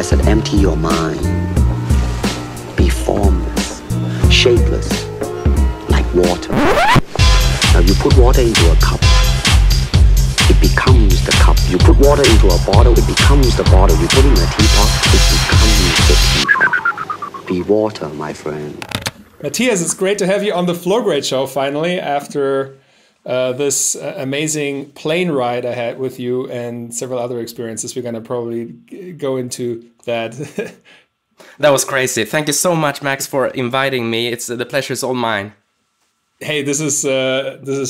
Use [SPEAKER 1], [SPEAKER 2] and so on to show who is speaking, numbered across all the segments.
[SPEAKER 1] I said, empty your mind. Be formless, shapeless, like water. Now you put water into a cup, it becomes the cup. You put water into a bottle, it becomes the bottle. You put it in a teapot, it becomes the teapot. Be water, my friend.
[SPEAKER 2] Mattias, it's great to have you on the Flowgrade Show finally after this amazing plane ride I had with you and several other experiences. We're going to probably go into that.
[SPEAKER 3] That was crazy. Thank you so much, Max, for inviting me. It's the pleasure is all mine.
[SPEAKER 2] Hey, this is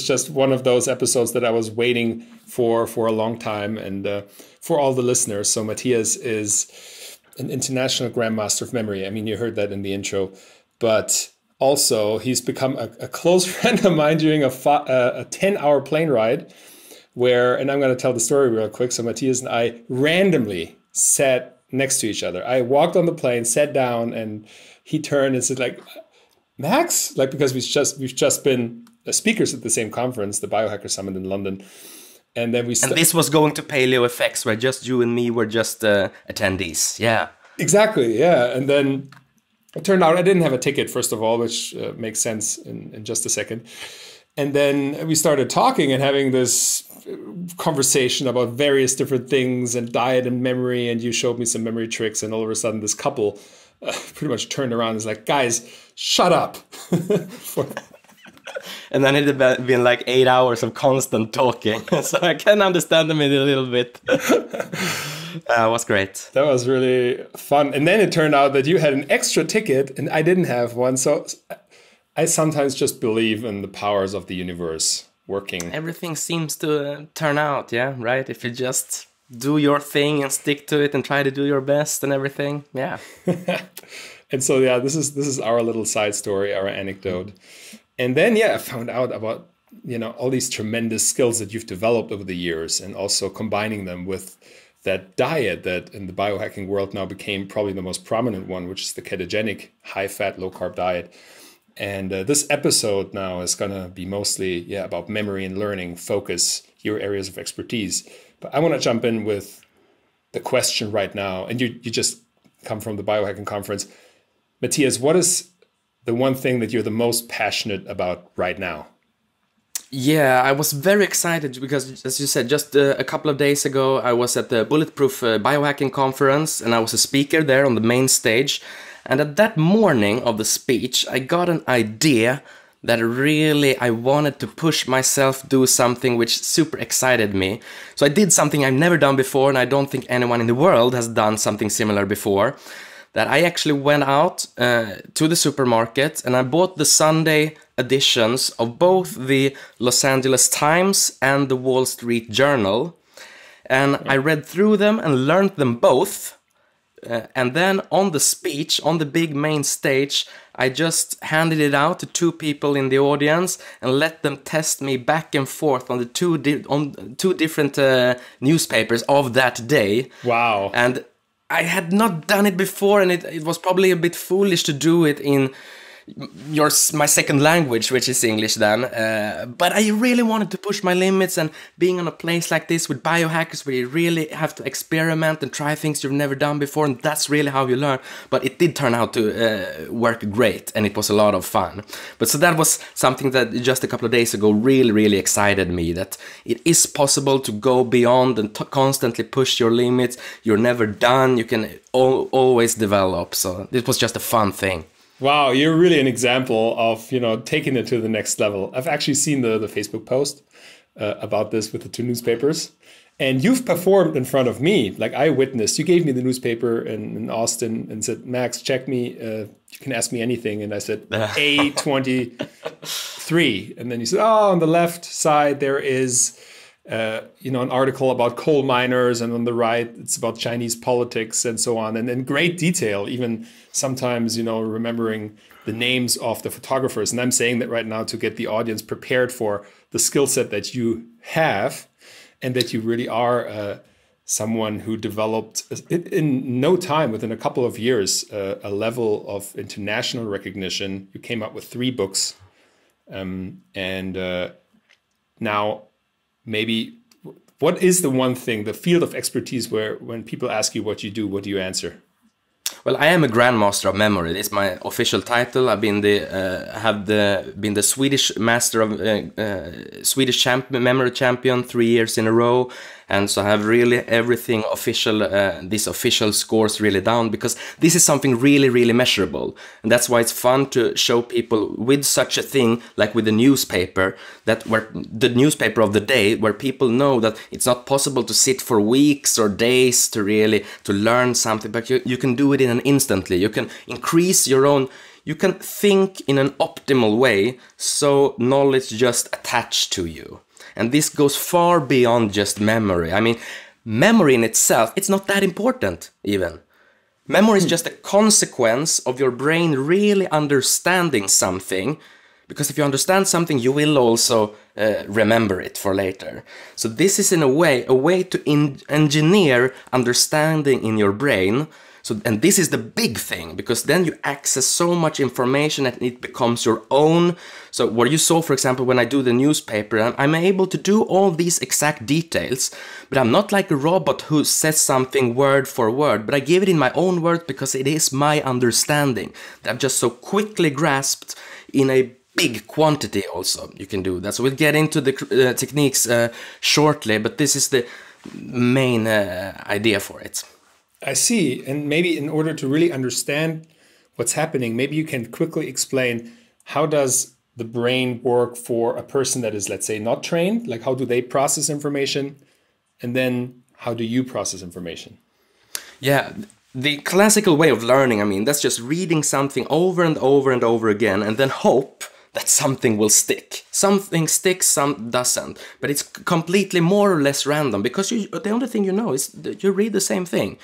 [SPEAKER 2] just one of those episodes that I was waiting for a long time, and for all the listeners. So Mattias is an international Grandmaster of memory. I mean, you heard that in the intro, but also he's become a close friend of mine during a 10-hour plane ride where, and I'm going to tell the story real quick. So Mattias and I randomly sat next to each other. I walked on the plane, sat down, and he turned and said, like, Max, like, because we've just been speakers at the same conference, the Biohacker Summit in London. And then
[SPEAKER 3] and this was going to Paleo FX, where just you and me were just attendees. Yeah.
[SPEAKER 2] Exactly. Yeah. And then it turned out I didn't have a ticket, first of all, which makes sense in just a second. And then we started talking and having this conversation about various different things and diet and memory. And you showed me some memory tricks. And all of a sudden, this couple pretty much turned around and was like, guys, shut up.
[SPEAKER 3] And then it had been like 8 hours of constant talking. So I can understand them a little bit. It was great.
[SPEAKER 2] That was really fun. And then it turned out that you had an extra ticket and I didn't have one. So I sometimes just believe in the powers of the universe working.
[SPEAKER 3] Everything seems to turn out, yeah, right? If you just do your thing and stick to it and try to do your best and everything, yeah.
[SPEAKER 2] And so, yeah, this is our little side story, our anecdote. And then, yeah, I found out about, all these tremendous skills that you've developed over the years and also combining them with that diet that in the biohacking world now became probably the most prominent one, which is the ketogenic, high-fat, low-carb diet. And this episode now is going to be mostly, about memory and learning, focus, your areas of expertise. But I want to jump in with the question right now. And you just come from the biohacking conference. Mattias, what is the one thing that you're the most passionate about right now?
[SPEAKER 3] Yeah, I was very excited because, as you said, just a couple of days ago, I was at the Bulletproof Biohacking Conference and I was a speaker there on the main stage. And at that morning of the speech, I got an idea that really I wanted to push myself, do something which super excited me. So I did something I've never done before, and I don't think anyone in the world has done something similar before. That I actually went out to the supermarket and I bought the Sunday editions of both the Los Angeles Times and the Wall Street Journal. And I read through them and learned them both. And then on the speech, on the big main stage, I just handed it out to two people in the audience and let them test me back and forth on the two different newspapers of that day.
[SPEAKER 2] Wow.
[SPEAKER 3] And I had not done it before, and it was probably a bit foolish to do it in my second language, which is English then. But I really wanted to push my limits, and being in a place like this with biohackers where you really have to experiment and try things you've never done before, and that's really how you learn. But it did turn out to work great, and it was a lot of fun. But so that was something that just a couple of days ago really, really excited me, that it is possible to go beyond and constantly push your limits. You're never done. You can always develop. So it was just a fun thing.
[SPEAKER 2] Wow, you're really an example of, taking it to the next level. I've actually seen the Facebook post about this with the two newspapers. And you've performed in front of me. Like I witnessed, you gave me the newspaper in Austin and said, Max, check me. You can ask me anything. And I said, A23. And then you said, on the left side, there is, an article about coal miners. And on the right, it's about Chinese politics and so on. And in great detail, even sometimes, remembering the names of the photographers. And I'm saying that right now to get the audience prepared for the skill set that you have. And that you really are someone who developed in no time, within a couple of years, a level of international recognition. You came up with 3 books. And now maybe what is the one thing, the field of expertise where when people ask you what you do answer?
[SPEAKER 3] Well, I am a Grandmaster of memory. It's my official title. I've been been the Swedish master of Swedish memory champion 3 years in a row, and so I have really everything official. These official scores really down, because this is something really measurable, and that's why it's fun to show people with such a thing like with the newspaper, that where the newspaper of the day, where people know that it's not possible to sit for weeks or days to learn something, but you can do it in an instantly. You can increase your own, you can think in an optimal way, so knowledge just attached to you. And this goes far beyond just memory. I mean, memory in itself, it's not that important even. Memory is just a consequence of your brain really understanding something, because if you understand something, you will also remember it for later. So this is in a way to engineer understanding in your brain. So, and this is the big thing, because then you access so much information and it becomes your own. So what you saw, for example, when I do the newspaper, I'm able to do all these exact details, but I'm not like a robot who says something word for word, but I give it in my own words because it is my understanding that I've just so quickly grasped in a big quantity. Also, you can do that. So we'll get into the techniques shortly, but this is the main idea for it.
[SPEAKER 2] I see. And maybe in order to really understand what's happening, maybe you can quickly explain, how does the brain work for a person that is, let's say, not trained? Like, how do they process information? And then how do you process information?
[SPEAKER 3] Yeah, the classical way of learning, I mean, that's just reading something over and over and over again, and then hope that something will stick. Something sticks, some doesn't. But it's completely more or less random, because the only thing you know is that you read the same thing.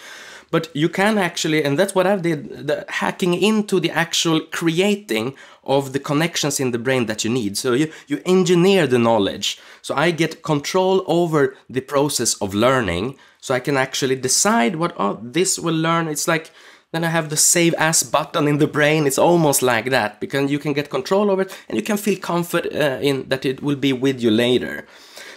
[SPEAKER 3] But you can actually, and that's what I did, the hacking into the actual creating of the connections in the brain that you need. So you engineer the knowledge. So I get control over the process of learning. So I can actually decide what, this will learn. It's like, then I have the save as button in the brain. It's almost like that, because you can get control over it and you can feel comfort in that it will be with you later.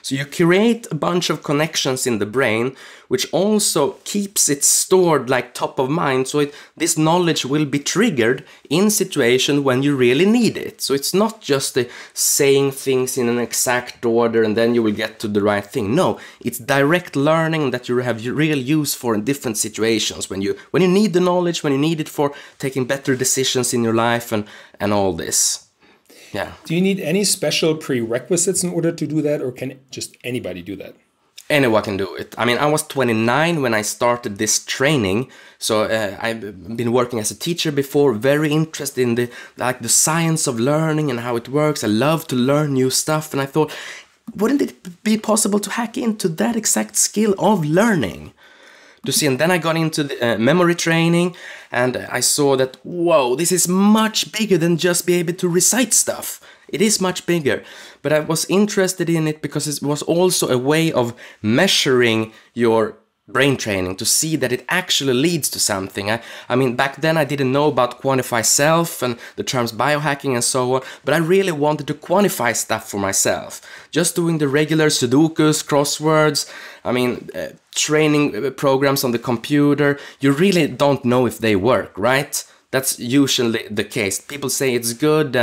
[SPEAKER 3] So you create a bunch of connections in the brain, which also keeps it stored like top of mind. So this knowledge will be triggered in situation when you really need it. So it's not just saying things in an exact order and then you will get to the right thing. No, it's direct learning that you have real use for in different situations. When you need the knowledge, when you need it for taking better decisions in your life and all this. Yeah.
[SPEAKER 2] Do you need any special prerequisites in order to do that, or can just anybody do that?
[SPEAKER 3] Anyone can do it. I mean, I was 29 when I started this training, so I've been working as a teacher before, very interested in the science of learning and how it works. I love to learn new stuff, and I thought, wouldn't it be possible to hack into that exact skill of learning? To see, and then I got into the memory training, and I saw that, whoa, this is much bigger than just be able to recite stuff. It is much bigger, but I was interested in it because it was also a way of measuring your brain training to see that it actually leads to something. I mean, back then I didn't know about quantify self and the terms biohacking and so on, but I really wanted to quantify stuff for myself. Just doing the regular Sudokus, crosswords, I mean, training programs on the computer, you really don't know if they work, right? That's usually the case. People say it's good,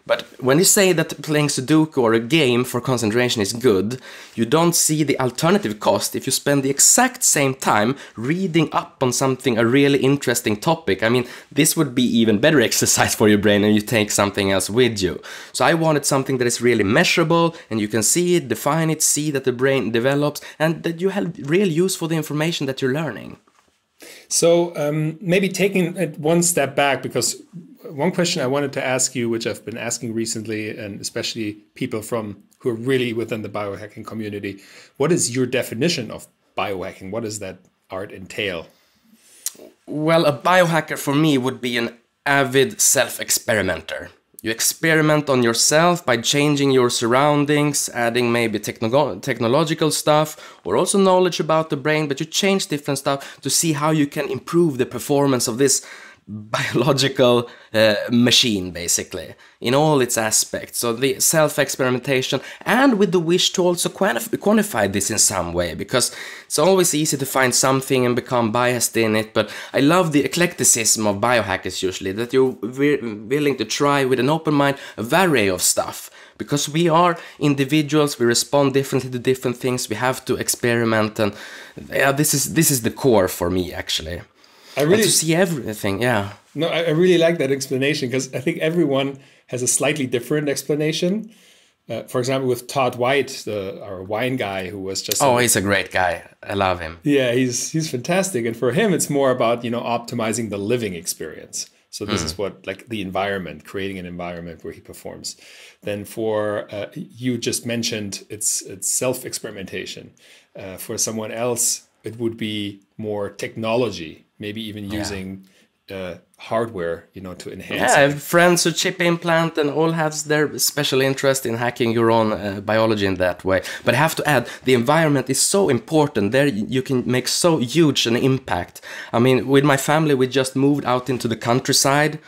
[SPEAKER 3] but when you say that playing Sudoku or a game for concentration is good, you don't see the alternative cost if you spend the exact same time reading up on something, a really interesting topic. I mean, this would be even better exercise for your brain, and you take something else with you. So I wanted something that is really measurable, and you can see it, define it, see that the brain develops, and that you have real use for the information that you're learning.
[SPEAKER 2] So maybe taking it one step back, because one question I wanted to ask you, which I've been asking recently, and especially people who are really within the biohacking community, what is your definition of biohacking? What does that art entail?
[SPEAKER 3] Well, a biohacker for me would be an avid self-experimenter. You experiment on yourself by changing your surroundings, adding maybe technological stuff, or also knowledge about the brain, but you change different stuff to see how you can improve the performance of this biological machine, basically, in all its aspects. So the self-experimentation, and with the wish to also quantify this in some way, because it's always easy to find something and become biased in it. But I love the eclecticism of biohackers usually, that you're willing to try with an open mind a array of stuff. Because we are individuals, we respond differently to different things, we have to experiment, and yeah, this is the core for me, actually.
[SPEAKER 2] I really
[SPEAKER 3] and to see everything, yeah.
[SPEAKER 2] No, I really like that explanation, because I think everyone has a slightly different explanation. For example, with Todd White, our wine guy, who was just
[SPEAKER 3] he's a great guy. I love him.
[SPEAKER 2] Yeah, he's fantastic, and for him, it's more about optimizing the living experience. So this is what, like, the environment, creating an environment where he performs. Then for you just mentioned, it's self-experimentation. For someone else, it would be more technology, maybe even using hardware, to enhance.
[SPEAKER 3] Yeah, I have friends who chip implant and all have their special interest in hacking your own biology in that way. But I have to add, the environment is so important. There you can make so huge an impact. I mean, with my family, we just moved out into the countryside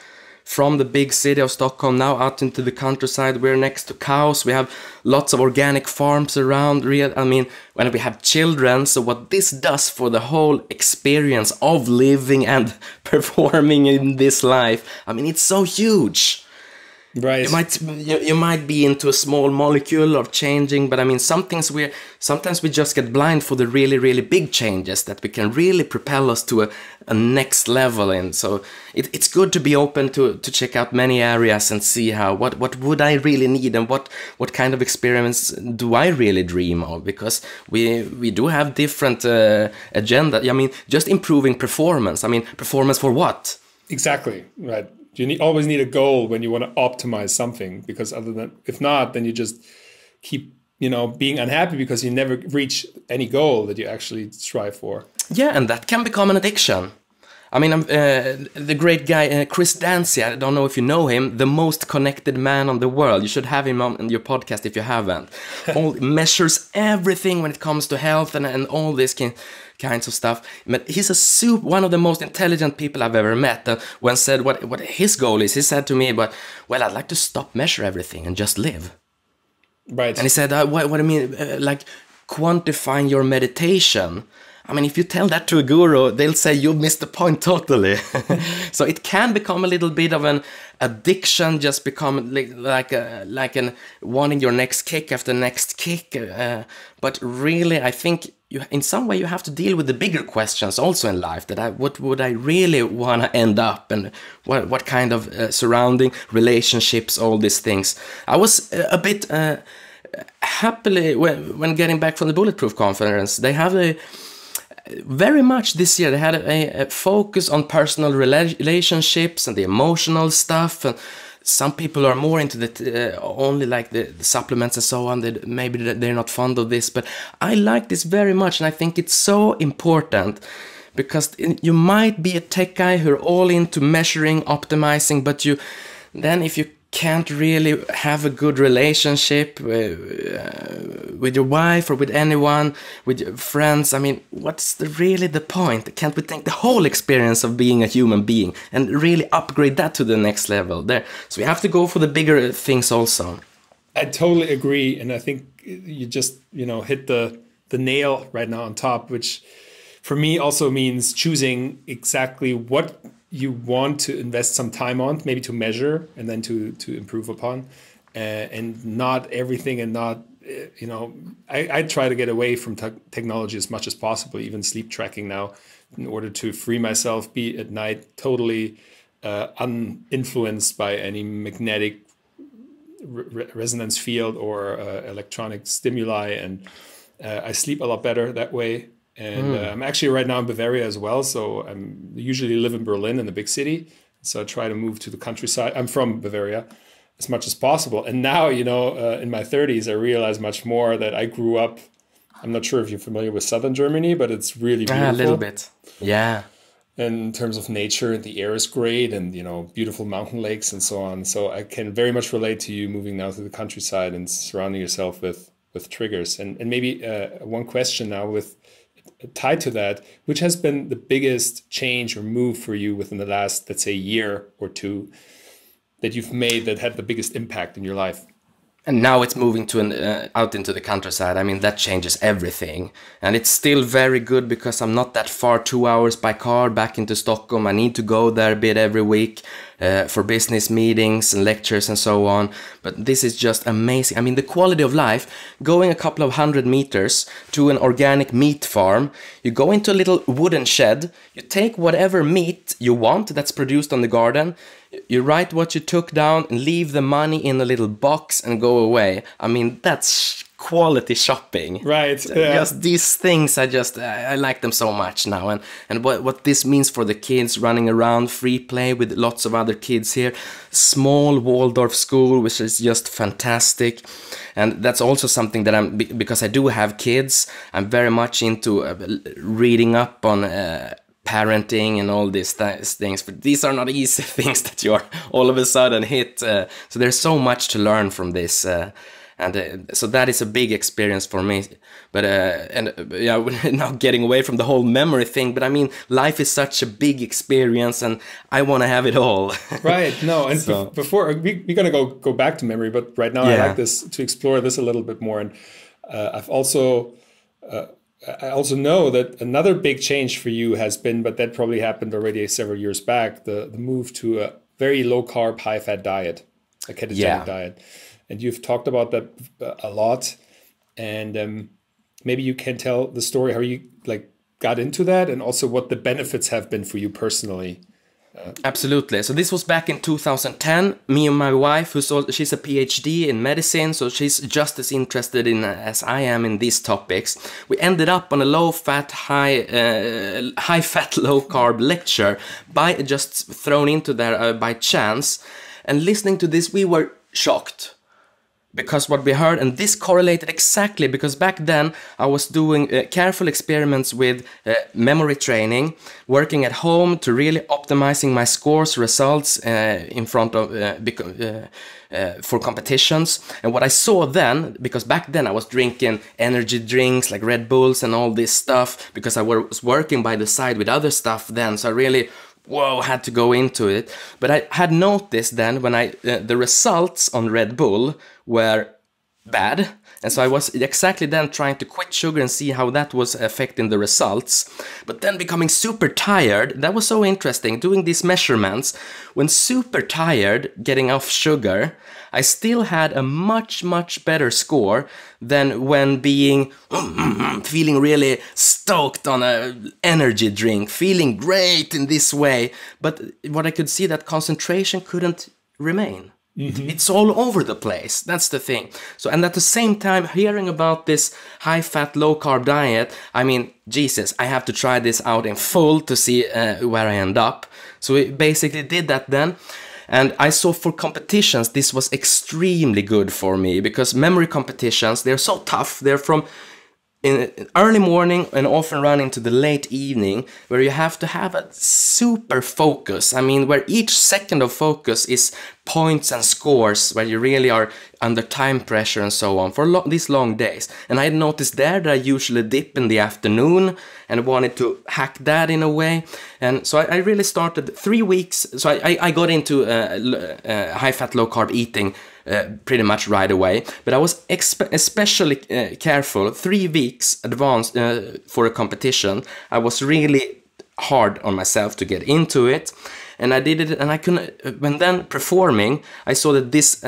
[SPEAKER 3] from the big city of Stockholm, now out into the countryside. We're next to cows. We have lots of organic farms around. When we have children, so what this does for the whole experience of living and performing in this life, it's so huge.
[SPEAKER 2] Right.
[SPEAKER 3] You might be into a small molecule of changing, but sometimes we just get blind for the really, really big changes that we can really propel us to a next level in. So it's good to be open to check out many areas and see what would I really need, and what kind of experiments do I really dream of, because we do have different agenda. Just improving performance. Performance for what?
[SPEAKER 2] Exactly, right. You always need a goal when you want to optimize something, because if not, then you just keep, being unhappy because you never reach any goal that you actually strive for.
[SPEAKER 3] Yeah, and that can become an addiction. The great guy, Chris Dancy, I don't know if you know him, the most connected man on the world. You should have him on your podcast if you haven't. Measures everything when it comes to health and all this kinds of stuff. But he's one of the most intelligent people I've ever met. And when said what his goal is, he said to me, I'd like to stop measure everything and just live.
[SPEAKER 2] Right.
[SPEAKER 3] And he said, what do you mean, like quantifying your meditation? If you tell that to a guru, they'll say you missed the point totally. So it can become a little bit of an addiction, just become like an wanting your next kick after next kick. But really, I think in some way you have to deal with the bigger questions also in life. What would I really want to end up, and what kind of surrounding relationships, all these things. I was a bit happily when getting back from the Bulletproof conference. They have very much this year, they had a focus on personal relationships and the emotional stuff. And some people are more into only like the supplements and so on. Maybe they're not fond of this, but I like this very much, and I think it's so important, because you might be a tech guy who're all into measuring, optimizing, but if you can't really have a good relationship with your wife or with anyone, with your friends, what's really the point? Can't we take the whole experience of being a human being and really upgrade that to the next level there? So we have to go for the bigger things also.
[SPEAKER 2] I totally agree, and I think you just hit the nail right now on top, which for me also means choosing exactly what you want to invest some time on, maybe to measure and then to improve upon, and not everything, and not, I try to get away from technology as much as possible, even sleep tracking now, in order to free myself, be at night totally uninfluenced by any magnetic resonance field or electronic stimuli, and I sleep a lot better that way. And I'm actually right now in Bavaria as well. So I usually live in Berlin, in the big city. So I try to move to the countryside. I'm from Bavaria as much as possible. And now, in my 30s, I realize much more that I grew up. I'm not sure if you're familiar with southern Germany, but it's really beautiful.
[SPEAKER 3] A little bit. Yeah.
[SPEAKER 2] In terms of nature, the air is great, and, beautiful mountain lakes and so on. So I can very much relate to you moving now to the countryside and surrounding yourself with triggers. And maybe one question now with tied to that, which has been the biggest change or move for you within the last, let's say, year or two that you've made that had the biggest impact in your life?
[SPEAKER 3] And now it's moving to out into the countryside. I mean, that changes everything. And it's still very good because I'm not that far, 2 hours by car back into Stockholm. I need to go there a bit every week for business meetings and lectures and so on. But this is just amazing. I mean, the quality of life, going a couple of 100 meters to an organic meat farm, you go into a little wooden shed, you take whatever meat you want that's produced on the garden, you write what you took down and leave the money in a little box and go away. I mean, that's quality shopping.
[SPEAKER 2] Right. Yeah.
[SPEAKER 3] Just these things, I like them so much now. And what this means for the kids running around, free play with lots of other kids here. Small Waldorf school, which is just fantastic. And that's also something that because I do have kids, I'm very much into reading up on parenting and all these things, but these are not easy things that you are all of a sudden hit. So there's so much to learn from this, so that is a big experience for me. But yeah, now getting away from the whole memory thing. But I mean, life is such a big experience, and I want to have it all. Right.
[SPEAKER 2] No, and so, before we're gonna go back to memory, but right now I like this to explore this a little bit more, and I also know that another big change for you has been, but that probably happened already several years back, the move to a very low carb, high fat diet, a ketogenic diet. And you've talked about that a lot. And maybe you can tell the story how you got into that, and also what the benefits have been for you personally.
[SPEAKER 3] Absolutely. So this was back in 2010. Me and my wife, she's a PhD in medicine, so she's just as interested in as I am in these topics. We ended up on a low-fat, high-fat, low-carb lecture just thrown into there by chance. And listening to this, we were shocked. Because what we heard, and this correlated exactly, because back then I was doing careful experiments with memory training, working at home to really optimizing my scores, results in front of for competitions. And what I saw then, because back then I was drinking energy drinks like Red Bulls and all this stuff, because I was working by the side with other stuff then, so I really had to go into it. But I had noticed then when the results on Red Bull were bad, and so I was exactly then trying to quit sugar and see how that was affecting the results. But then becoming super tired, that was so interesting, doing these measurements. When super tired, getting off sugar, I still had a much, much better score than when being feeling really stoked on an energy drink, feeling great in this way. But what I could see, that concentration couldn't remain. Mm-hmm. It's all over the place. That's the thing. So, and at the same time, hearing about this high-fat, low-carb diet, I mean, Jesus, I have to try this out in full to see where I end up. So we basically did that then. And I saw for competitions, this was extremely good for me, because memory competitions, they're so tough. They're from in early morning and often run into the late evening, where you have to have a super focus. I mean, where each second of focus is points and scores, where you really are under time pressure and so on for these long days. And I had noticed there that I usually dip in the afternoon and wanted to hack that in a way. And so I really started 3 weeks. So I got into high-fat, low-carb eating pretty much right away. But I was especially careful 3 weeks advanced for a competition. I was really hard on myself to get into it. And I did it, and I couldn't. When then performing, I saw that this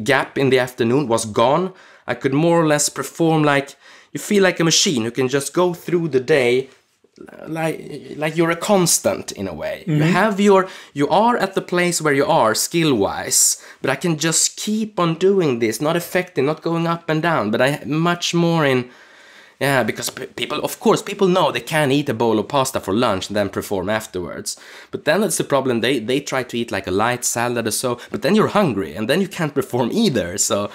[SPEAKER 3] gap in the afternoon was gone. I could more or less perform like, you feel like a machine who can just go through the day like you're a constant in a way. Mm-hmm. You are at the place where you are skill-wise, but I can just keep on doing this, not affecting, not going up and down, but I much more in. Yeah, because people know they can eat a bowl of pasta for lunch and then perform afterwards. But then that's the problem. They try to eat like a light salad or so, but then you're hungry and then you can't perform either. So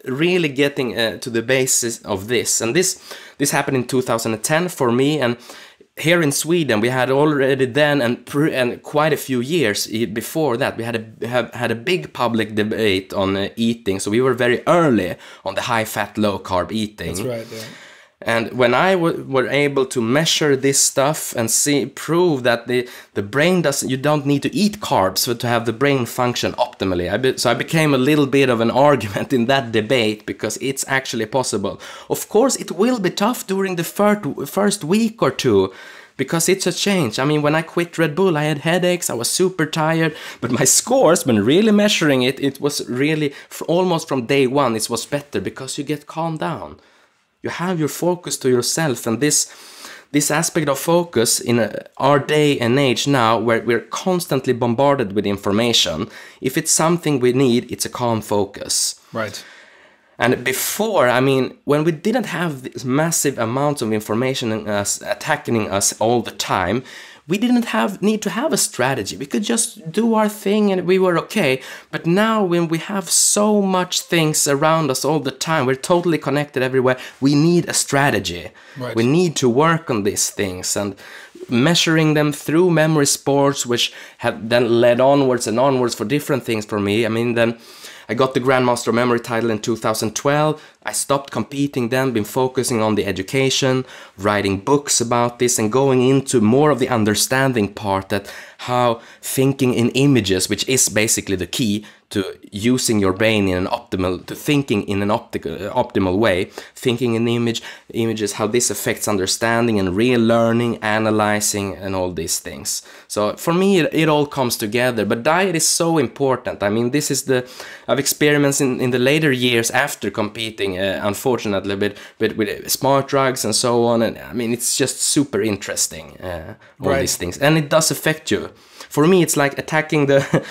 [SPEAKER 3] really getting to the basis of this. And this happened in 2010 for me. And here in Sweden, we had already then and quite a few years before that, we had a big public debate on eating. So we were very early on the high-fat, low-carb eating.
[SPEAKER 2] That's right, yeah.
[SPEAKER 3] And when I were able to measure this stuff and prove that the brain you don't need to eat carbs to have the brain function optimally. So I became a little bit of an argument in that debate, because it's actually possible. Of course, it will be tough during the first week or two, because it's a change. I mean, when I quit Red Bull, I had headaches, I was super tired, but my scores, when really measuring it, it was really, almost from day one, it was better, because you get calmed down. You have your focus to yourself, and this aspect of focus in our day and age now, where we're constantly bombarded with information, if it's something we need, it's a calm focus.
[SPEAKER 2] Right.
[SPEAKER 3] And before, I mean, when we didn't have this massive amounts of information attacking us all the time, we didn't need to have a strategy. We could just do our thing and we were okay. But now when we have so much things around us all the time, we're totally connected everywhere, we need a strategy.
[SPEAKER 2] Right.
[SPEAKER 3] We need to work on these things, and measuring them through memory sports, which have then led onwards and onwards for different things for me. I mean, then I got the Grandmaster memory title in 2012. I stopped competing then, been focusing on the education, writing books about this, and going into more of the understanding part, that how thinking in images, which is basically the key to using your brain in an thinking in an optimal way, thinking in images, how this affects understanding and real learning, analyzing, and all these things. So for me, it all comes together. But diet is so important. I mean, this is I've experiments in the later years after competing, unfortunately, with smart drugs and so on. And I mean, it's just super interesting, all these things. And it does affect you. For me, it's like attacking the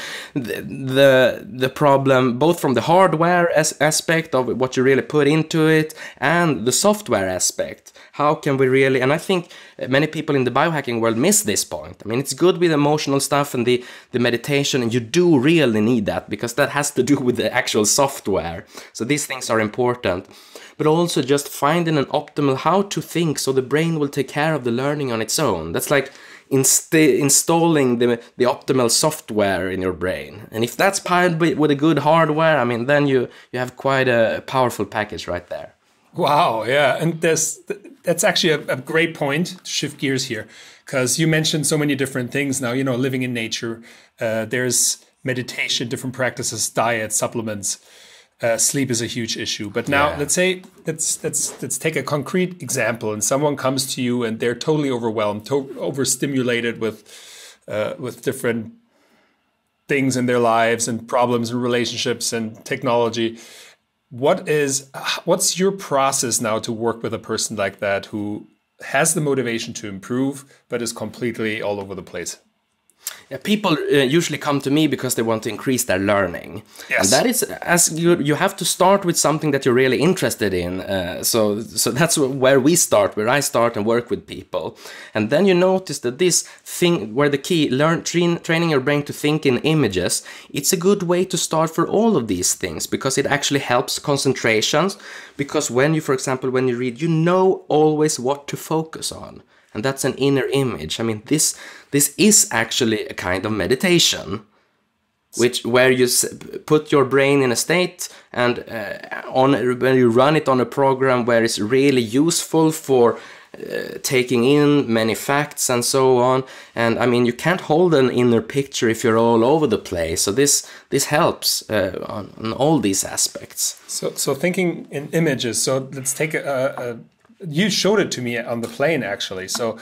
[SPEAKER 3] problem both from the hardware aspect of what you really put into it, and the software aspect. How can we really, and I think many people in the biohacking world miss this point. I mean, it's good with emotional stuff and the meditation, and you do really need that, because that has to do with the actual software. So these things are important. But also just finding an optimal how to think, so the brain will take care of the learning on its own. That's like installing the optimal software in your brain. And if that's paired with a good hardware, I mean, then you have quite a powerful package right there.
[SPEAKER 2] Wow, yeah. And that's actually a great point to shift gears here, because you mentioned so many different things now, living in nature. There's meditation, different practices, diet, supplements. Sleep is a huge issue. But now let's take a concrete example, and someone comes to you and they're totally overwhelmed, overstimulated with different things in their lives and problems and relationships and technology. What's your process now to work with a person like that who has the motivation to improve but is completely all over the place?
[SPEAKER 3] Yeah, people usually come to me because they want to increase their learning.
[SPEAKER 2] Yes.
[SPEAKER 3] And that is, as you have to start with something that you're really interested in. So that's where I start and work with people. And then you notice that this thing where the key, training your brain to think in images, it's a good way to start for all of these things, because it actually helps concentrations. Because for example, when you read, you know always what to focus on. And that's an inner image. I mean, this is actually a kind of meditation, where you put your brain in a state, and when you run it on a program where it's really useful for taking in many facts and so on. And I mean, you can't hold an inner picture if you're all over the place. So this helps on all these aspects.
[SPEAKER 2] So thinking in images. So let's take you showed it to me on the plane, actually. So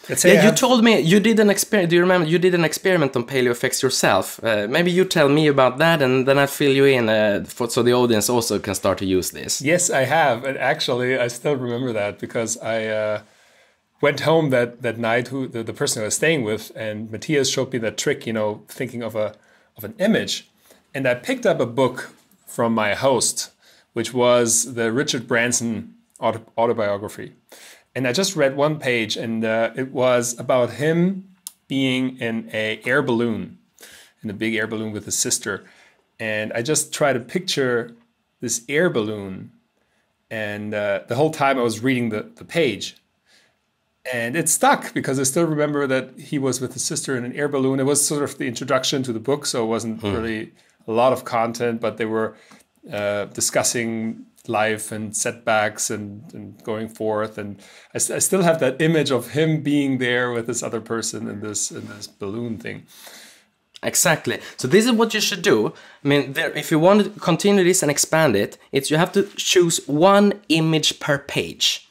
[SPEAKER 2] let's say
[SPEAKER 3] you told me you did an experiment. Do you remember you did an experiment on paleo effects yourself? Maybe you tell me about that, and then I'll fill you in so the audience also can start to use this.
[SPEAKER 2] Yes, I have. And actually, I still remember that, because I went home that night, the person I was staying with, and Mattias showed me that trick, thinking of an image. And I picked up a book from my host, which was the Richard Branson autobiography. And I just read one page, and it was about him being in a big air balloon with his sister. And I just tried to picture this air balloon. And the whole time I was reading the page. And it stuck, because I still remember that he was with his sister in an air balloon. It was sort of the introduction to the book, so it wasn't really a lot of content, but they were discussing life and setbacks and going forth. And I still have that image of him being there with this other person in this balloon thing.
[SPEAKER 3] Exactly. So this is what you should do. I mean, if you want to continue this and expand it, you have to choose one image per page.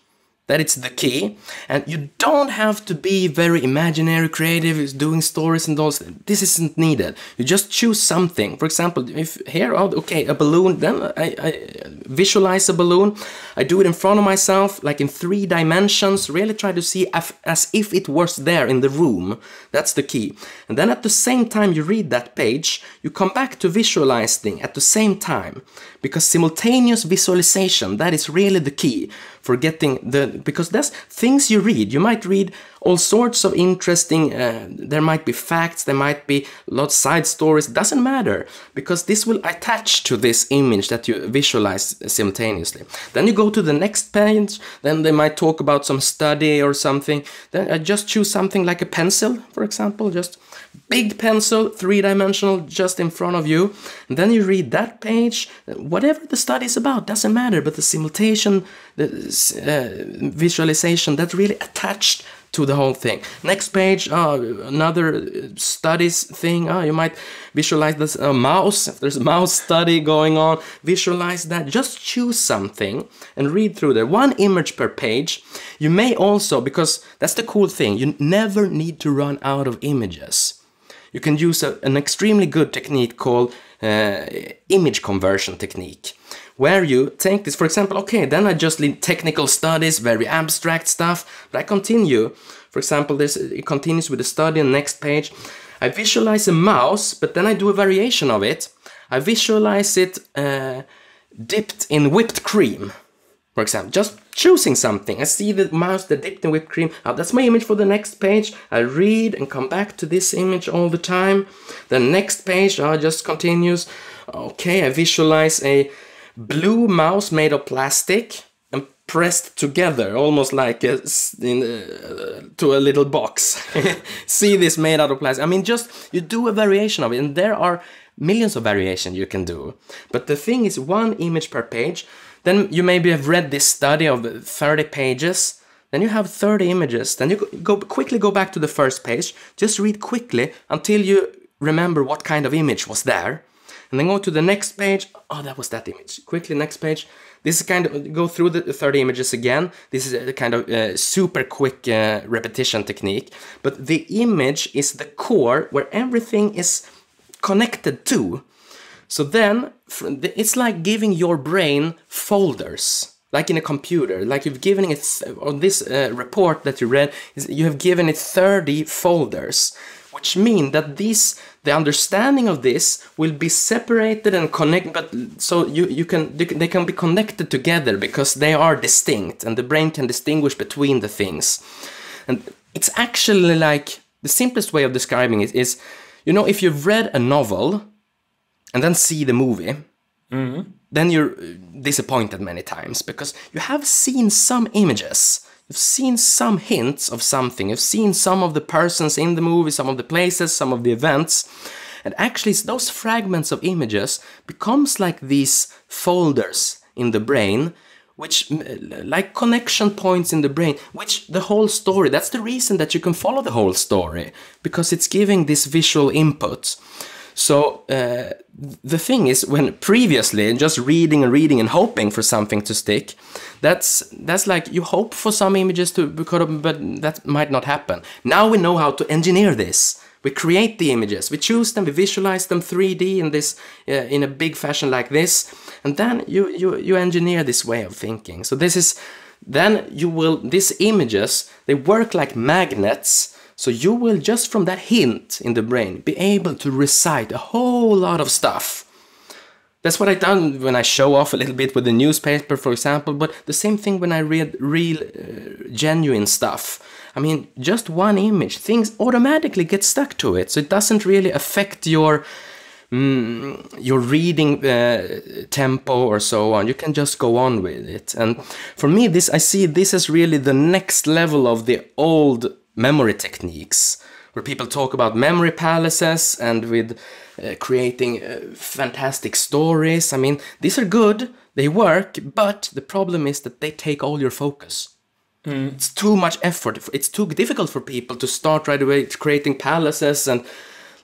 [SPEAKER 3] That is the key. And you don't have to be very imaginary, creative, doing stories and all. This isn't needed. You just choose something. For example, if here, okay, a balloon, then I visualize a balloon. I do it in front of myself, like in 3 dimensions. Really try to see as if it was there in the room. That's the key. And then at the same time you read that page, you come back to visualizing at the same time. Because simultaneous visualization, that is really the key for getting because that's things you read. You might read all sorts of interesting, there might be facts, there might be lots of side stories, doesn't matter, because this will attach to this image that you visualize simultaneously. Then you go to the next page, then they might talk about some study or something. Then I just choose something like a pencil, for example, just big pencil, 3-dimensional, just in front of you. And then you read that page, whatever the study is about, doesn't matter, but the simultaneous visualization, that's really attached to the whole thing. Next page, another studies thing. You might visualize this mouse. If there's a mouse study going on, visualize that. Just choose something and read through there. One image per page. You may also, because that's the cool thing, you never need to run out of images. You can use an extremely good technique called image conversion technique, where you take this, for example, okay, then I just leave technical studies, very abstract stuff, but I continue. For example, it continues with the study on the next page. I visualize a mouse, but then I do a variation of it. I visualize it dipped in whipped cream, for example, just choosing something. I see the mouse that dipped in whipped cream. That's my image for the next page. I read and come back to this image all the time. The next page just continues. Okay, I visualize a blue mouse made of plastic and pressed together, almost like to a little box. See this made out of plastic. I mean, just you do a variation of it, and there are millions of variations you can do. But the thing is, one image per page. Then you maybe have read this study of 30 pages. Then you have 30 images. Then you quickly go back to the first page. Just read quickly until you remember what kind of image was there. And then go to the next page. Oh, that was that image. Quickly, next page. This is kind of, go through the 30 images again. This is a kind of super quick repetition technique. But the image is the core where everything is connected to. So then, it's like giving your brain folders, like in a computer. Like you've given it, on this report that you read, you have given it 30 folders, which mean that the understanding of this will be separated and connected, but so they can be connected together because they are distinct, and the brain can distinguish between the things. And it's actually like, the simplest way of describing it is, if you've read a novel and then see the movie, then you're disappointed many times because you have seen some images, you've seen some hints of something, you've seen some of the persons in the movie, some of the places, some of the events, and actually those fragments of images becomes like these folders in the brain, which like connection points in the brain, which the whole story, that's the reason that you can follow the whole story, because it's giving this visual input. So the thing is, when previously just reading and hoping for something to stick, that's like you hope for some images to become, but that might not happen. Now we know how to engineer this. We create the images, we choose them, we visualize them 3D in this in a big fashion like this, and then you engineer this way of thinking. So these images, they work like magnets. So you will, just from that hint in the brain, be able to recite a whole lot of stuff. That's what I've done when I show off a little bit with the newspaper, for example, but the same thing when I read real, genuine stuff. I mean, just one image, things automatically get stuck to it, so it doesn't really affect your reading tempo or so on. You can just go on with it. And for me, I see this as really the next level of the old memory techniques, where people talk about memory palaces and with creating fantastic stories. I mean, these are good. They work, but the problem is that they take all your focus. It's too much effort. It's too difficult for people to start right away creating palaces. And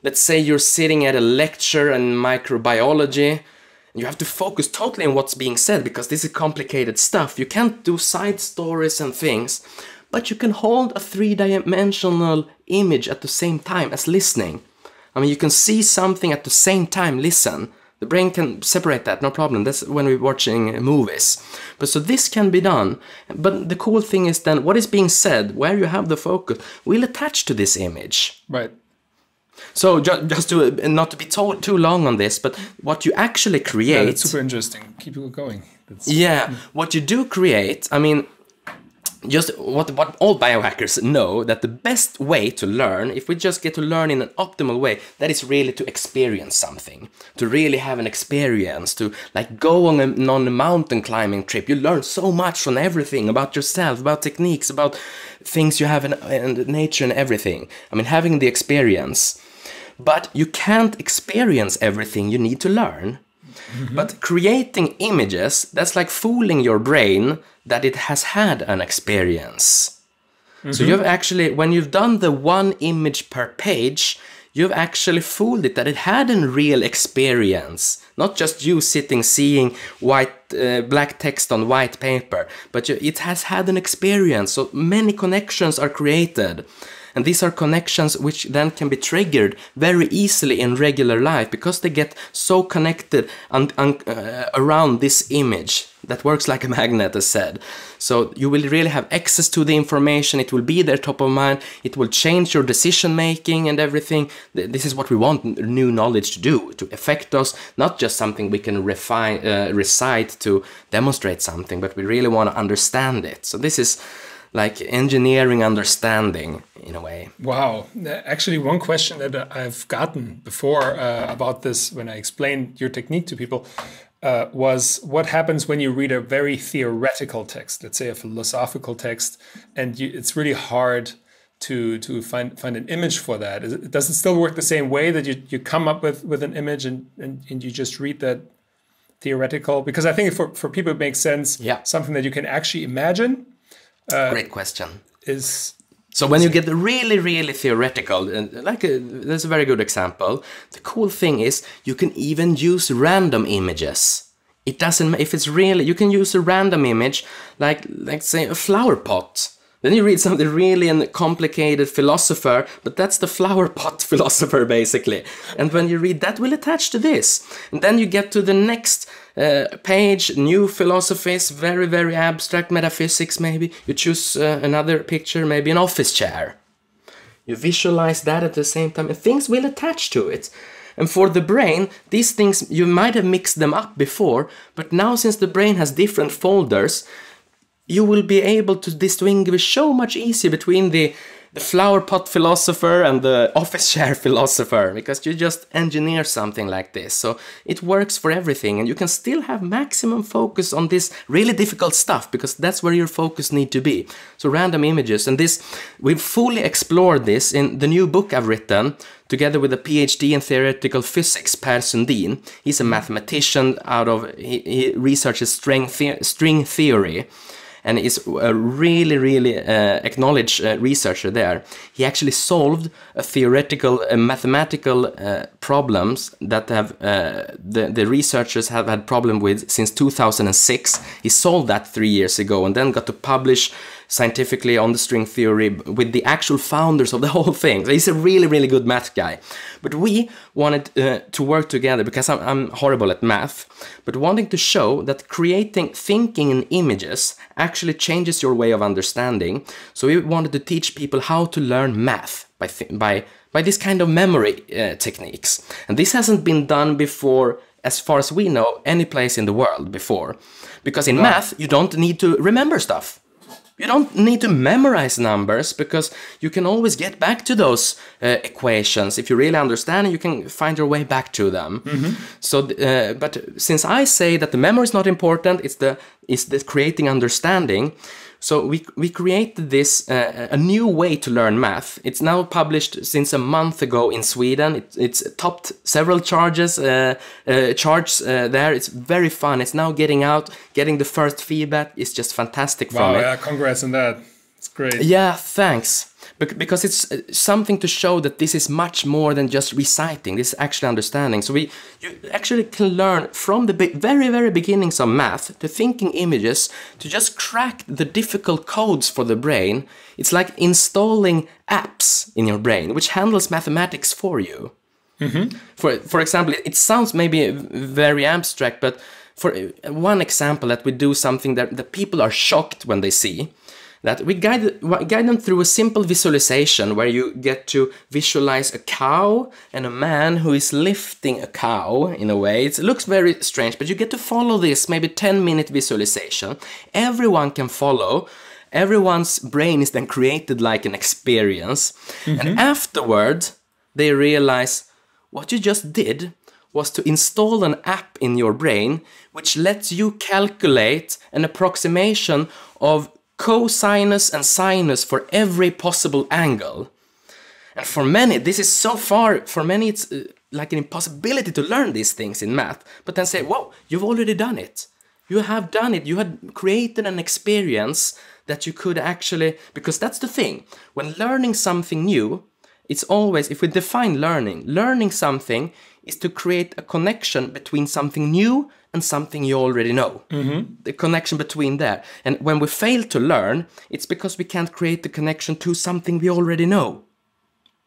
[SPEAKER 3] let's say you're sitting at a lecture in microbiology, and you have to focus totally on what's being said because this is complicated stuff. You can't do side stories and things, but you can hold a three-dimensional image at the same time as listening. I mean, you can see something at the same time, listen. The brain can separate that, no problem. That's when we're watching movies. But so this can be done. But the cool thing is then what is being said, where you have the focus, will attach to this image.
[SPEAKER 2] Right.
[SPEAKER 3] So just to not to be too long on this, but what you actually create...
[SPEAKER 2] Yeah, that's super interesting. Keep it going.
[SPEAKER 3] What you do create, I mean... Just what all biohackers know, that the best way to learn, if we just get to learn in an optimal way, that is really to experience something, to really have an experience, to like go on a mountain climbing trip. You learn so much from everything about yourself, about techniques, about things you have in nature and everything. I mean, having the experience. But you can't experience everything you need to learn. But creating images, that's like fooling your brain that it has had an experience. So you've actually, when you've done the one image per page, you've actually fooled it that it had a real experience. Not just you sitting seeing black text on white paper, but it has had an experience. So many connections are created. And these are connections which then can be triggered very easily in regular life because they get so connected around this image that works like a magnet, as said. So you will really have access to the information. It will be there top of mind. It will change your decision making and everything. This is what we want new knowledge to do, to affect us, not just something we can recite to demonstrate something, but we really want to understand it. So this is like engineering understanding in a way.
[SPEAKER 2] Wow. Actually, one question that I've gotten before about this when I explained your technique to people was what happens when you read a very theoretical text, let's say a philosophical text, and it's really hard to find an image for that. Does it still work the same way that you come up with an image and you just read that theoretical? Because I think for people it makes sense, something that you can actually imagine.
[SPEAKER 3] Great question.
[SPEAKER 2] So
[SPEAKER 3] when you get really, really theoretical, that's a very good example. The cool thing is you can even use random images. It doesn't, if it's really, you can use a random image, like say a flower pot. Then you read something really complicated philosopher, but that's the flower pot philosopher basically. And when you read that will attach to this. And then you get to the next page, new philosophies, very, very abstract metaphysics maybe. You choose another picture, maybe an office chair. You visualize that at the same time and things will attach to it. And for the brain, these things, you might have mixed them up before, but now since the brain has different folders, you will be able to distinguish so much easier between the flower pot philosopher and the office chair philosopher, because you just engineer something like this. So it works for everything, and you can still have maximum focus on this really difficult stuff, because that's where your focus need to be. So random images, and this, we've fully explored this in the new book I've written, together with a PhD in theoretical physics, Per Sundin. He's a mathematician he researches string theory. And is a really, really acknowledged researcher there. He actually solved a theoretical, mathematical problems that have the researchers have had problem with since 2006. He solved that 3 years ago and then got to publish scientifically on the string theory with the actual founders of the whole thing. So he's a really, really good math guy. But we wanted to work together because I'm horrible at math, but wanting to show that creating thinking in images actually changes your way of understanding. So we wanted to teach people how to learn math by this kind of memory techniques. And this hasn't been done before, as far as we know, any place in the world before. Because in math, you don't need to remember stuff. You don't need to memorize numbers because you can always get back to those equations. If you really understand it, you can find your way back to them. Mm-hmm. So, but since I say that the memory is not important, it's the creating understanding, So we created this a new way to learn math. It's now published since a month ago in Sweden. It's topped several charts there. It's very fun. It's now getting out, getting the first feedback. It's just fantastic from it.
[SPEAKER 2] Yeah, congrats on that. It's great.
[SPEAKER 3] Yeah, thanks. Because it's something to show that this is much more than just reciting. This is actually understanding. So you actually can learn from the very, very beginnings of math to thinking images to just crack the difficult codes for the brain. It's like installing apps in your brain, which handles mathematics for you. Mm-hmm. For example, it sounds maybe very abstract, but for one example that we do something that people are shocked when they see, that we guide them through a simple visualization where you get to visualize a cow and a man who is lifting a cow in a way. It looks very strange, but you get to follow this maybe 10-minute visualization. Everyone can follow. Everyone's brain is then created like an experience. Mm-hmm. And afterward, they realize what you just did was to install an app in your brain which lets you calculate an approximation of cosinus and sinus for every possible angle. And for many, this is so far, for many it's like an impossibility to learn these things in math, but then say, whoa, you've already done it. You have done it. You had created an experience that you could actually, because that's the thing, when learning something new, it's always, if we define learning something is to create a connection between something new and something you already know. Mm-hmm. The connection between there. And when we fail to learn, it's because we can't create the connection to something we already know.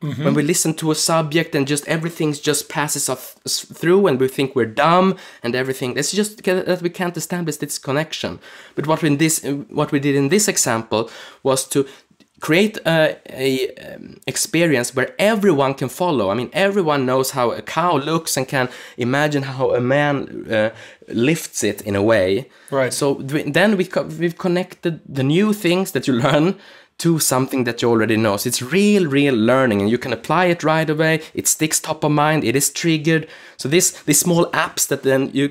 [SPEAKER 3] Mm-hmm. When we listen to a subject and just everything just passes us through and we think we're dumb and everything, it's just that we can't establish this connection. But what we did in this example was to create a experience where everyone can follow. I mean, everyone knows how a cow looks and can imagine how a man lifts it in a way. Right. So then we've connected the new things that you learn to something that you already know. So it's real learning, and you can apply it right away. It sticks top of mind. It is triggered. So these small apps that then we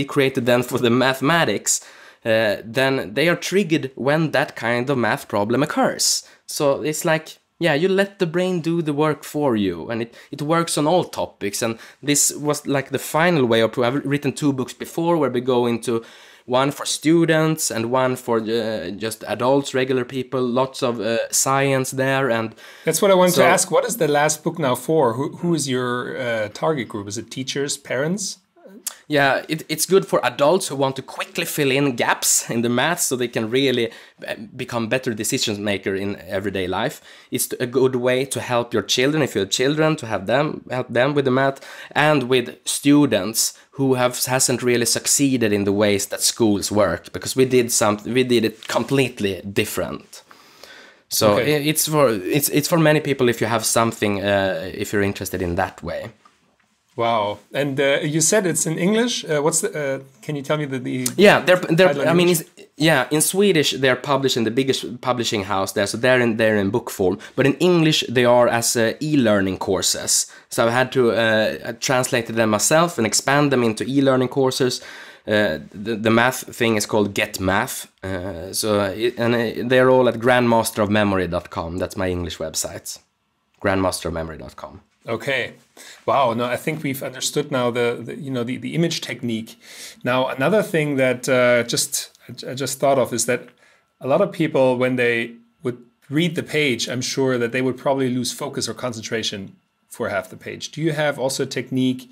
[SPEAKER 3] created then for the mathematics, then they are triggered when that kind of math problem occurs. So it's like, yeah, you let the brain do the work for you, and it works on all topics. And this was like the final way of I've written 2 books before where we go into one for students and one for just adults, regular people, lots of science there. And
[SPEAKER 2] that's what I wanted to ask. What is the last book now for? Who is your target group? Is it teachers, parents?
[SPEAKER 3] Yeah, it's good for adults who want to quickly fill in gaps in the math so they can really become better decision maker in everyday life. It's a good way to help your children, if you have children, to help them with the math, and with students who hasn't really succeeded in the ways that schools work, because we did it completely different. So okay. It's for many people if you have something, if you're interested in that way.
[SPEAKER 2] Wow! And you said it's in English. What's the? Can you tell me the?
[SPEAKER 3] Yeah, they're. I mean, in Swedish they're published in the biggest publishing house there, so they're in book form. But in English they are as e-learning courses. So I had to translate them myself and expand them into e-learning courses. The math thing is called Get Math. They're all at grandmasterofmemory.com. That's my English website. grandmasterofmemory.com.
[SPEAKER 2] Okay. Wow. No, I think we've understood now the image technique. Now, another thing that I just thought of is that a lot of people, when they would read the page, I'm sure that they would probably lose focus or concentration for half the page. Do you have also a technique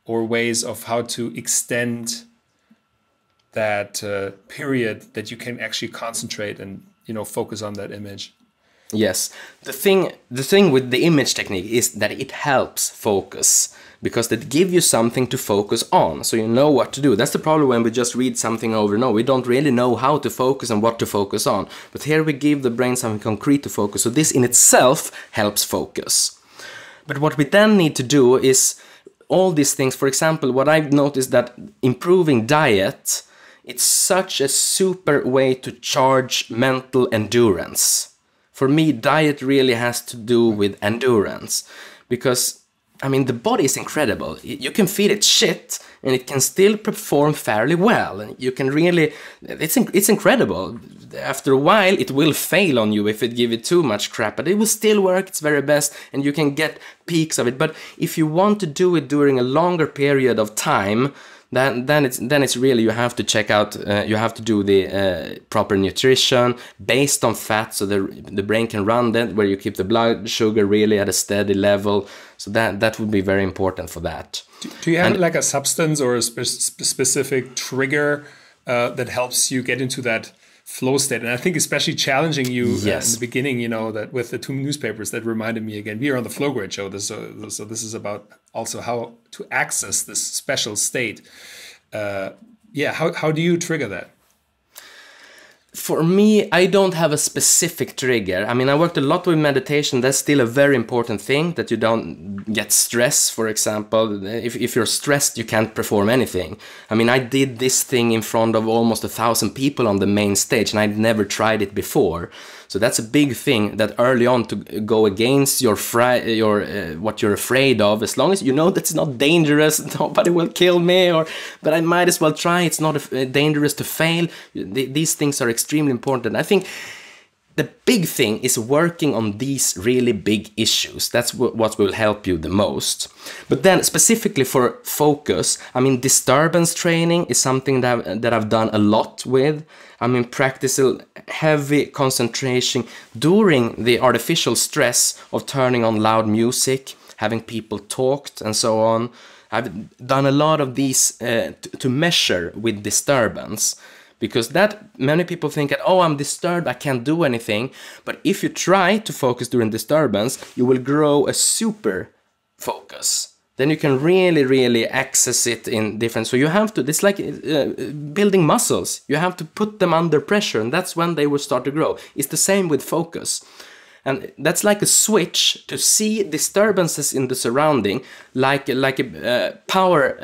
[SPEAKER 2] or ways of how to extend that period that you can actually concentrate and focus on that image?
[SPEAKER 3] Yes, the thing with the image technique is that it helps focus, because it gives you something to focus on, so you know what to do. That's the problem when we just read something over and over. We don't really know how to focus and what to focus on. But here we give the brain something concrete to focus, so this in itself helps focus. But what we then need to do is all these things. For example, what I've noticed that improving diet, it's such a super way to charge mental endurance. For me, diet really has to do with endurance, because, I mean, the body is incredible. You can feed it shit and it can still perform fairly well. And you can really, it's incredible. After a while, it will fail on you if it give it too much crap, but it will still work its very best, and you can get peaks of it. But if you want to do it during a longer period of time, then it's really, you have to check out, you have to do the proper nutrition based on fat, so the brain can run that, where you keep the blood sugar really at a steady level. So that would be very important for that.
[SPEAKER 2] Do you have like a substance or a specific trigger that helps you get into that flow state? And I think especially challenging you in the beginning, you know, that with the 2 newspapers, that reminded me again, we are on the Flowgrade Show. So this is about also how to access this special state. How do you trigger that?
[SPEAKER 3] For me, I don't have a specific trigger. I mean, I worked a lot with meditation. That's still a very important thing, that you don't get stress, for example. If you're stressed, you can't perform anything. I mean, I did this thing in front of almost 1,000 people on the main stage, and I'd never tried it before. So that's a big thing, that early on to go against what you're afraid of, as long as you know that's not dangerous, nobody will kill me, but I might as well try. It's not dangerous to fail. These things are extremely important. I think the big thing is working on these really big issues. That's what will help you the most. But then specifically for focus, I mean, disturbance training is something that I've done a lot with. I mean, practicing heavy concentration during the artificial stress of turning on loud music, having people talked and so on. I've done a lot of these to measure with disturbance. Because that, many people think that, oh, I'm disturbed, I can't do anything. But if you try to focus during disturbance, you will grow a super focus. Then you can really, really access it in different... So you have to, it's like building muscles. You have to put them under pressure, and that's when they will start to grow. It's the same with focus. And that's like a switch to see disturbances in the surrounding, like a power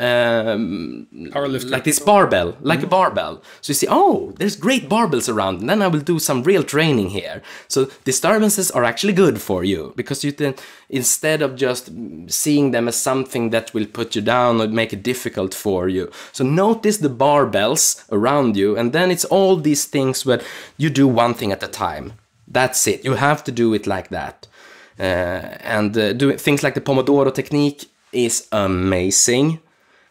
[SPEAKER 3] lifter, like this barbell, like a barbell. So you see, oh, there's great barbells around, and then I will do some real training here. So disturbances are actually good for you, because you then, instead of just seeing them as something that will put you down or make it difficult for you. So notice the barbells around you, and then it's all these things where you do one thing at a time. That's it. You have to do it like that. Do things like the Pomodoro technique is amazing.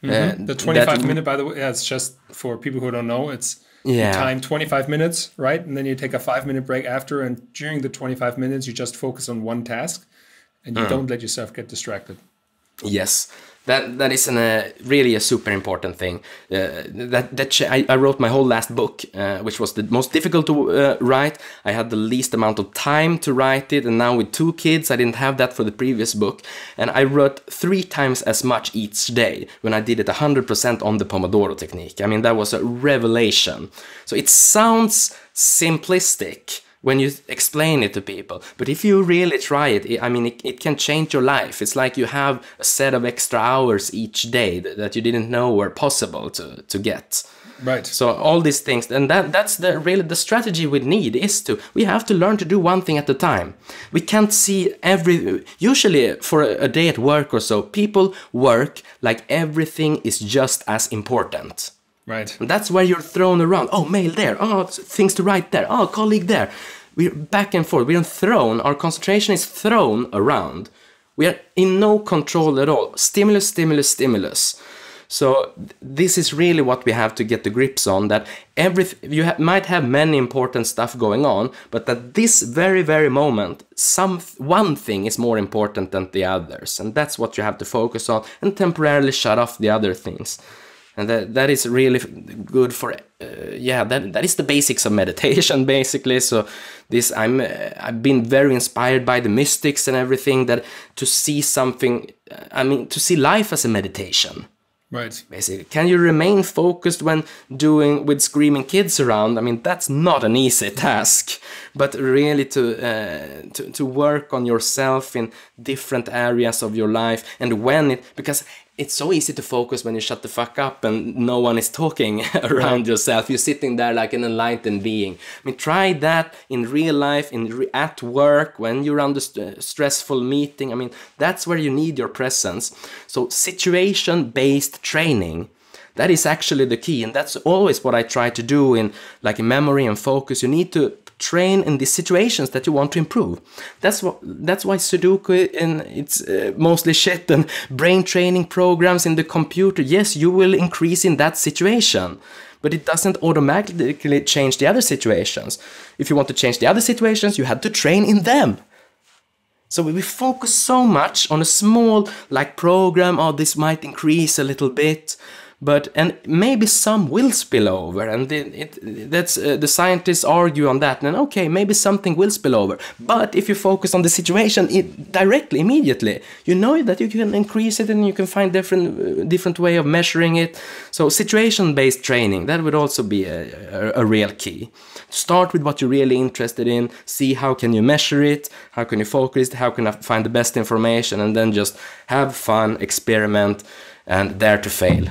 [SPEAKER 2] The 25-minute, by the way, it's just for people who don't know, it's you time 25 minutes, right? And then you take a 5-minute break after, and during the 25 minutes, you just focus on one task, and you don't let yourself get distracted.
[SPEAKER 3] Yes. That is really a super important thing. I wrote my whole last book, which was the most difficult to write. I had the least amount of time to write it, and now with 2 kids, I didn't have that for the previous book. And I wrote 3 times as much each day when I did it 100% on the Pomodoro technique. I mean, that was a revelation. So it sounds simplistic when you explain it to people, but if you really try it, I mean, it can change your life. It's like you have a set of extra hours each day that you didn't know were possible to get.
[SPEAKER 2] Right.
[SPEAKER 3] So all these things, and that's really the strategy we need, we have to learn to do one thing at a time. We can't see usually for a day at work or so, people work like everything is just as important.
[SPEAKER 2] Right.
[SPEAKER 3] And that's where you're thrown around. Oh, mail there. Oh, things to write there. Oh, colleague there. We're back and forth. We're thrown. Our concentration is thrown around. We are in no control at all. Stimulus, stimulus, stimulus. So this is really what we have to get the grips on. That might have many important stuff going on, but at this very, very moment, one thing is more important than the others, and that's what you have to focus on, and temporarily shut off the other things. And that is really good for, that is the basics of meditation, basically. So I've been very inspired by the mystics and everything, that to see something, to see life as a meditation.
[SPEAKER 2] Right.
[SPEAKER 3] Basically, can you remain focused when doing with screaming kids around? I mean, that's not an easy task, but really to work on yourself in different areas of your life, and because it's so easy to focus when you shut the fuck up and no one is talking around yourself. You're sitting there like an enlightened being. I mean, try that in real life, at work, when you're under stressful meeting. I mean, that's where you need your presence. So situation-based training That is actually the key, and that's always what I try to do in memory and focus. You need to train in the situations that you want to improve. That's why Sudoku and it's mostly shit and brain training programs in the computer. Yes, you will increase in that situation, but it doesn't automatically change the other situations. If you want to change the other situations, you have to train in them. So we focus so much on a small program. Oh, this might increase a little bit, and maybe some will spill over, and the scientists argue on that. And okay, maybe something will spill over, but if you focus on the situation directly, immediately, you know that you can increase it, and you can find different way of measuring it. So situation-based training, that would also be a real key. Start with what you're really interested in, see how can you measure it, how can you focus it, how can I find the best information, and then just have fun, experiment, and dare to fail.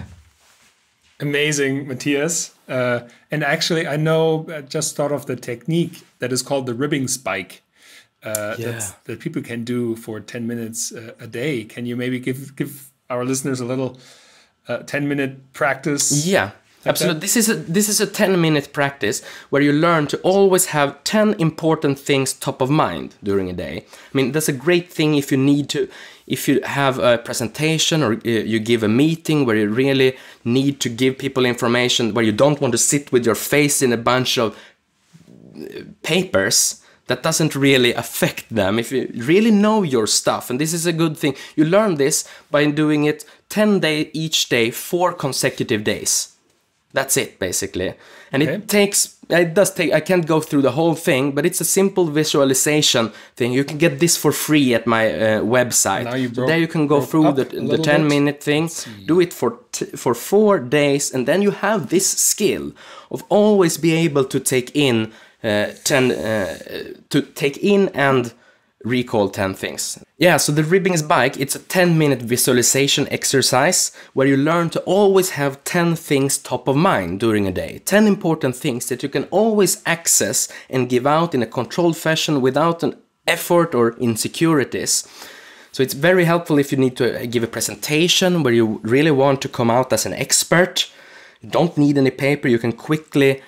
[SPEAKER 2] Amazing, Mattias. And actually, I know, just thought of the technique that is called the ribbing spike that people can do for 10 minutes a day. Can you maybe give our listeners a little 10-minute practice?
[SPEAKER 3] Yeah. Absolutely. This is a 10-minute practice where you learn to always have 10 important things top of mind during a day. I mean, that's a great thing if you have a presentation or you give a meeting where you really need to give people information, where you don't want to sit with your face in a bunch of papers. That doesn't really affect them. If you really know your stuff, and this is a good thing, you learn this by doing it 10 days each day, 4 consecutive days. That's it, basically. And okay. It does take, I can't go through the whole thing, but it's a simple visualization thing. You can get this for free at my website. There you can go through the 10-minute thing, do it for 4 days, and then you have this skill of always be able to take in and recall 10 things. Yeah, so the Ribbing's bike, it's a 10-minute visualization exercise where you learn to always have 10 things top of mind during a day. 10 important things that you can always access and give out in a controlled fashion without an effort or insecurities. So it's very helpful if you need to give a presentation where you really want to come out as an expert. You don't need any paper, you can quickly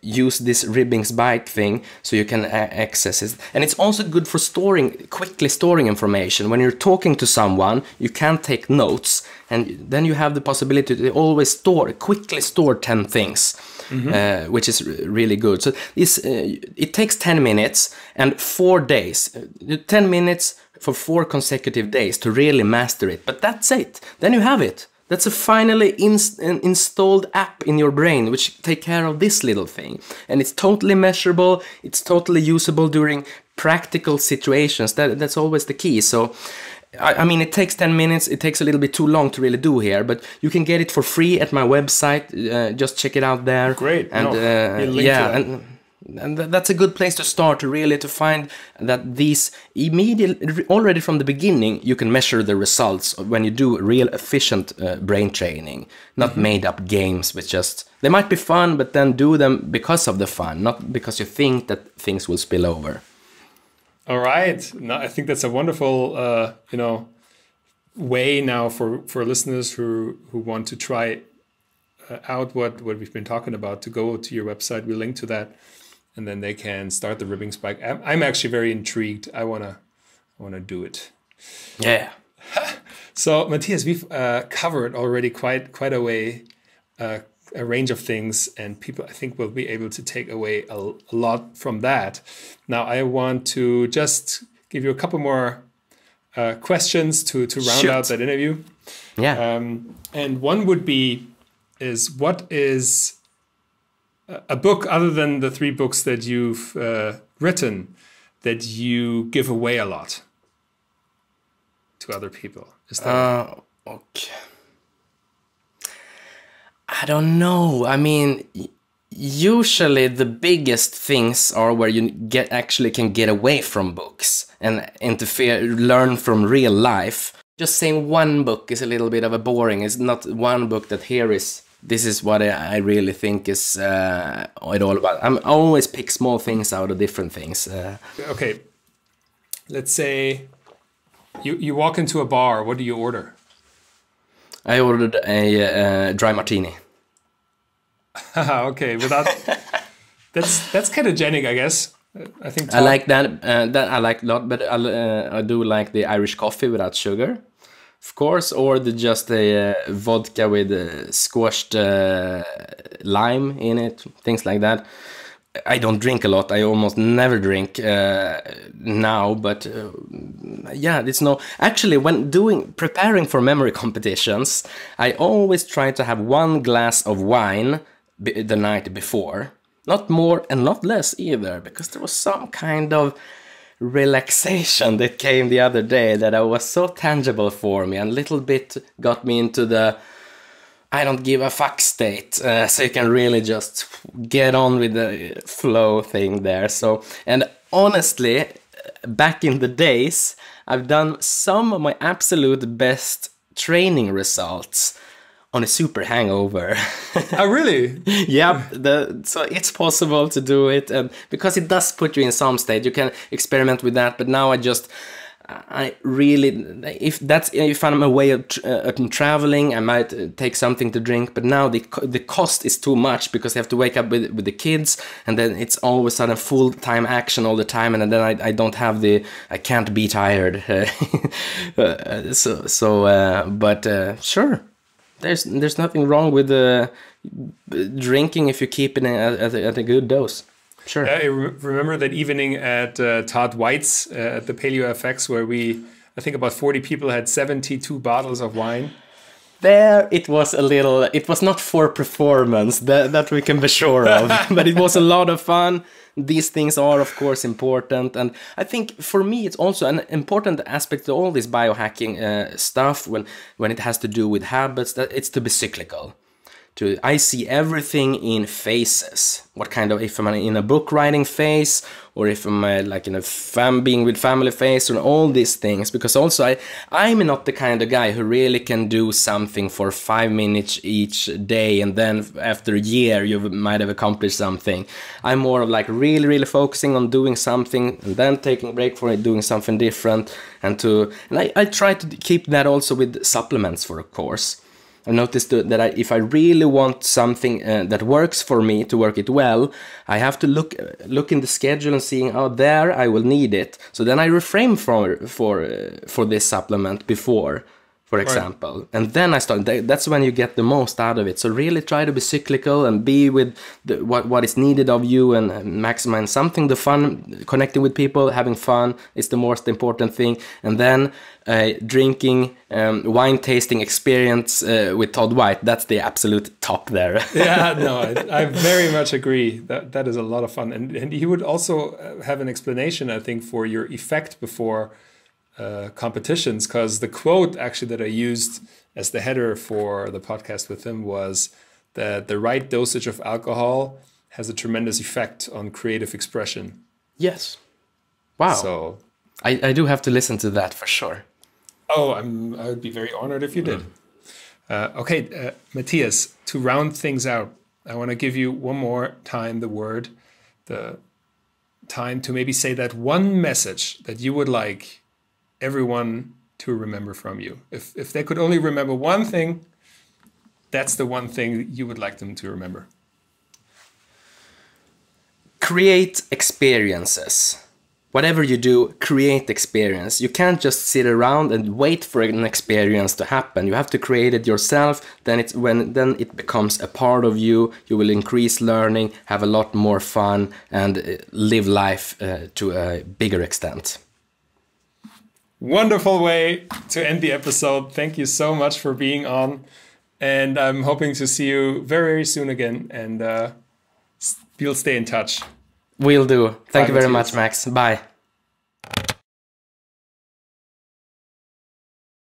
[SPEAKER 3] use this Ribbing's bike thing so you can access it. And it's also good for quickly storing information. When you're talking to someone, you can take notes, and then you have the possibility to always quickly store 10 things, which is really good. So it takes 10 minutes and 4 days, 10 minutes for 4 consecutive days to really master it. But that's it. Then you have it. That's a finally installed app in your brain which take care of this little thing. And it's totally measurable, it's totally usable during practical situations. That's always the key. So, I mean, it takes 10 minutes, it takes a little bit too long to really do here, but you can get it for free at my website. Just check it out there.
[SPEAKER 2] Great.
[SPEAKER 3] And and that's a good place to start, to find that these already from the beginning, you can measure the results when you do real efficient brain training, not made up games which they might be fun, but then do them because of the fun, not because you think that things will spill over.
[SPEAKER 2] All right. No, I think that's a wonderful, way now for listeners who want to try out what we've been talking about, to go to your website. We'll link to that. And then they can start the Ribbing spike. I'm actually very intrigued. I wanna do it.
[SPEAKER 3] Yeah.
[SPEAKER 2] So Mattias, we've covered already quite a way, a range of things, and people, I think, will be able to take away a lot from that. Now I want to just give you a couple more questions to round out that interview.
[SPEAKER 3] Yeah.
[SPEAKER 2] And one would be, what is a book other than the 3 books that you've written that you give away a lot to other people? Is that
[SPEAKER 3] okay? I don't know. I mean, usually the biggest things are where you can get away from books and learn from real life. Just saying one book is a little bit of a boring. It's not one book that this is what I really think is it all about. I always pick small things out of different things.
[SPEAKER 2] Okay, let's say you walk into a bar. What do you order?
[SPEAKER 3] I ordered a dry martini.
[SPEAKER 2] Okay, without that's ketogenic, I guess. I think
[SPEAKER 3] I like that. That I like a lot, but I do like the Irish coffee without sugar, of course, or just a vodka with squashed lime in it, things like that. I don't drink a lot. I almost never drink now, but yeah, it's no. Actually, when preparing for memory competitions, I always try to have 1 glass of wine the night before, not more and not less either, because there was some kind of relaxation that came the other day that was so tangible for me, and a little bit got me into the I don't give a fuck state, so you can really just get on with the flow thing there. So, and honestly, back in the days, I've done some of my absolute best training results on a super hangover.
[SPEAKER 2] Oh, really?
[SPEAKER 3] Yeah, so it's possible to do it, and because it does put you in some state, you can experiment with that. But now I really, if I'm away of traveling, I might take something to drink. But now the cost is too much because I have to wake up with the kids, and then it's all of a sudden full-time action all the time, and then I don't have I can't be tired. But sure, there's nothing wrong with drinking if you keep it at a good dose. Sure.
[SPEAKER 2] I remember that evening at Todd White's at the Paleo FX, where I think about 40 people had 72 bottles of wine.
[SPEAKER 3] There it was it was not for performance, that we can be sure of, but it was a lot of fun. These things are, of course, important. And I think for me, it's also an important aspect of all this biohacking stuff when it has to do with habits, that it's to be cyclical. I see everything in phases. What kind of, if I'm in a book writing phase, or if I'm like in a being with family phase, and all these things. Because also I'm not the kind of guy who really can do something for 5 minutes each day, and then after a year you might have accomplished something. I'm more of like really, really focusing on doing something, and then taking a break for it, doing something different. And I try to keep that also with supplements, for a course. I noticed that if I really want something that works for me to work it well, I have to look in the schedule and seeing, oh, there I will need it. So then I refrain for this supplement before, for example. Right. And then I start. That's when you get the most out of it. So really try to be cyclical and be with what is needed of you, and maximize something. The fun, connecting with people, having fun is the most important thing. And then drinking, wine tasting experience with Todd White. That's the absolute top there.
[SPEAKER 2] Yeah, no, I very much agree. That is a lot of fun. And he would also have an explanation, I think, for your effect before competitions, because the quote actually that I used as the header for the podcast with him was that the right dosage of alcohol has a tremendous effect on creative expression.
[SPEAKER 3] Yes. Wow.
[SPEAKER 2] So
[SPEAKER 3] I do have to listen to that for sure.
[SPEAKER 2] Oh, I would be very honored if you did. Okay, Mattias, to round things out, I want to give you one more time the time to maybe say that one message that you would like everyone to remember from you. If they could only remember one thing, that's the one thing you would like them to remember.
[SPEAKER 3] Create experiences. Whatever you do, create experience. You can't just sit around and wait for an experience to happen. You have to create it yourself. Then it becomes a part of you. You will increase learning, have a lot more fun, and live life to a bigger extent.
[SPEAKER 2] Wonderful way to end the episode. Thank you so much for being on. And I'm hoping to see you very, very soon again. And we'll stay in touch.
[SPEAKER 3] Will do. Thank you very much, Max. Bye.